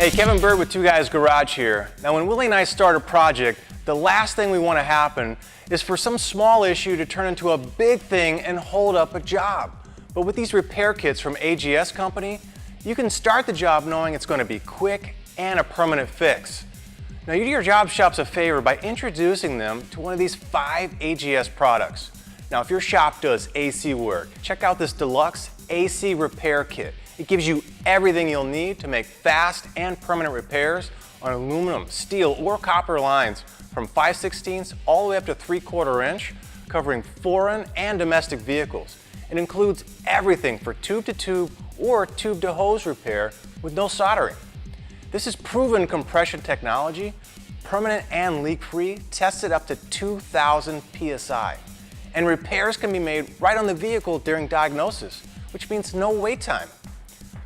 Hey, Kevin Byrd with Two Guys Garage here. Now when Willie and I start a project, the last thing we want to happen is for some small issue to turn into a big thing and hold up a job. But with these repair kits from AGS Company, you can start the job knowing it's going to be quick and a permanent fix. Now you do your job shops a favor by introducing them to one of these 5 AGS products. Now if your shop does AC work, check out this Deluxe AC Repair Kit. It gives you everything you'll need to make fast and permanent repairs on aluminum, steel, or copper lines from 5/16 all the way up to 3/4 inch, covering foreign and domestic vehicles. It includes everything for tube-to-tube or tube-to-hose repair with no soldering. This is proven compression technology, permanent and leak-free, tested up to 2,000 PSI. And repairs can be made right on the vehicle during diagnosis, which means no wait time.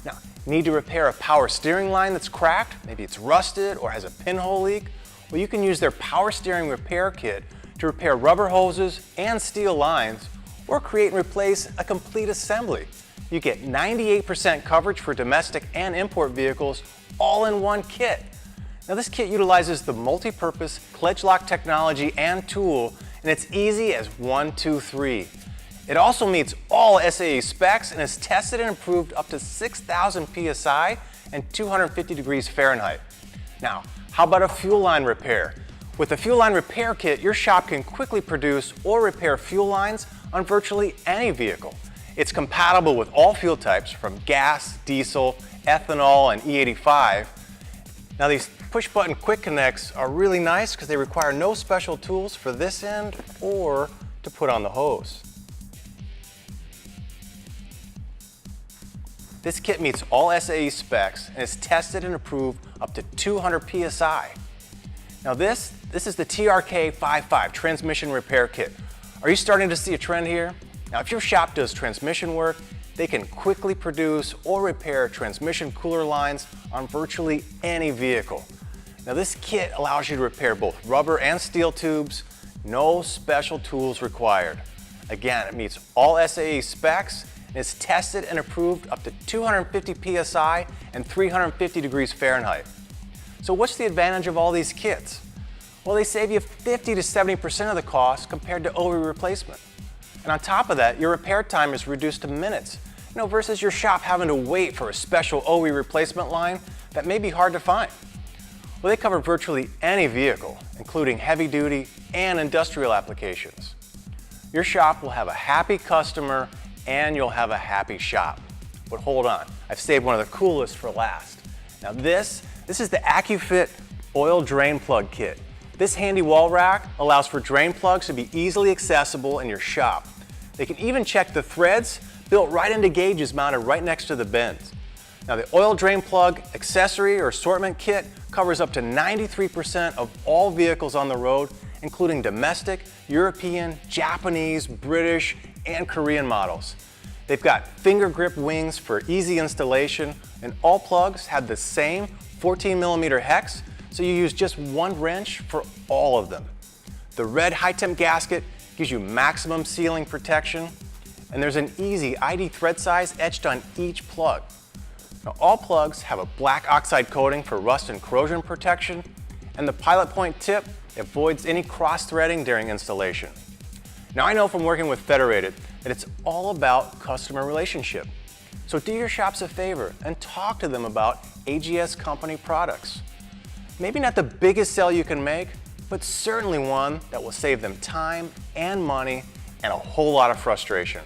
Now, need to repair a power steering line that's cracked? Maybe it's rusted or has a pinhole leak? Well, you can use their power steering repair kit to repair rubber hoses and steel lines, or create and replace a complete assembly. You get 98% coverage for domestic and import vehicles all in one kit. Now this kit utilizes the multi-purpose Pledge Lock technology and tool, and it's easy as 1, 2, 3. It also meets all SAE specs and is tested and approved up to 6,000 PSI and 250 degrees Fahrenheit. Now, how about a fuel line repair? With the fuel line repair kit, your shop can quickly produce or repair fuel lines on virtually any vehicle. It's compatible with all fuel types from gas, diesel, ethanol, and E85. Now these push-button quick connects are really nice because they require no special tools for this end or to put on the hose. This kit meets all SAE specs and is tested and approved up to 200 PSI. Now this is the TRK-55 transmission repair kit. Are you starting to see a trend here? Now if your shop does transmission work, they can quickly produce or repair transmission cooler lines on virtually any vehicle. Now this kit allows you to repair both rubber and steel tubes, no special tools required. Again, it meets all SAE specs and is tested and approved up to 250 PSI and 350 degrees Fahrenheit. So what's the advantage of all these kits? Well, they save you 50 to 70% of the cost compared to OE replacement. And on top of that, your repair time is reduced to minutes, versus your shop having to wait for a special OE replacement line that may be hard to find. Well, they cover virtually any vehicle, including heavy-duty and industrial applications. Your shop will have a happy customer and you'll have a happy shop. But hold on, I've saved one of the coolest for last. Now this is the AccuFit oil drain plug kit. This handy wall rack allows for drain plugs to be easily accessible in your shop. They can even check the threads built right into gauges mounted right next to the bends. Now the oil drain plug accessory or assortment kit covers up to 93% of all vehicles on the road, including domestic, European, Japanese, British, and Korean models. They've got finger grip wings for easy installation, and all plugs have the same 14mm hex, so you use just one wrench for all of them. The red high-temp gasket gives you maximum sealing protection, and there's an easy ID thread size etched on each plug. Now, all plugs have a black oxide coating for rust and corrosion protection, and the pilot point tip avoids any cross-threading during installation. Now I know from working with Federated that it's all about customer relationship. So do your shops a favor and talk to them about AGS Company products. Maybe not the biggest sale you can make, but certainly one that will save them time and money and a whole lot of frustration.